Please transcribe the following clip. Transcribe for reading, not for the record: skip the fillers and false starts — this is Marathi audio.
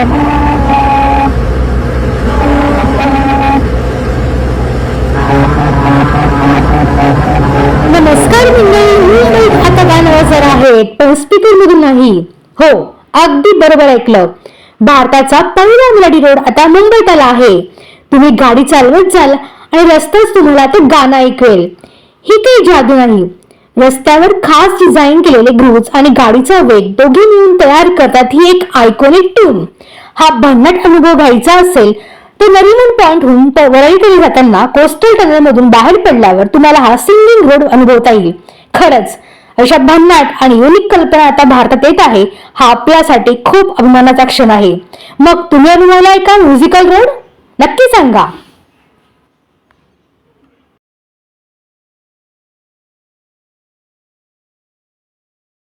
नमस्कार मंडळी, आता गाणं वाजणार आहे पण स्पीकर मधून नाही. हो, अगदी बरोबर ऐकलं. भारताचा पहिला मेलडी रोड आता मुंबईत आला आहे. तुम्ही गाडी चालवत जाल आणि रस्त्यात तुम्हाला ते गाणं ऐकवेल. ही काही जादू नाही. रस्त्यावर खास डिझाईन केलेले ग्रूव्ज आणि गाडीचा वेग दोघे मिळून तयार करतात ही एक आयकॉनिक ट्यून. हा भन्नाट अनुभव घ्यायचा असेल तर नरिमन पॉइंटहून वरळीकडे जाताना कोस्टल टनल मधून बाहेर पडल्यावर तुम्हाला हा सिंगिंग रोड अनुभवता येईल. खरंच अशा भन्नाट आणि युनिक कल्पना आता भारतात येत आहे. हा आपल्यासाठी खूप अभिमानाचा क्षण आहे. मग तुम्ही अनुभवलाय का म्युझिकल रोड? नक्की सांगा.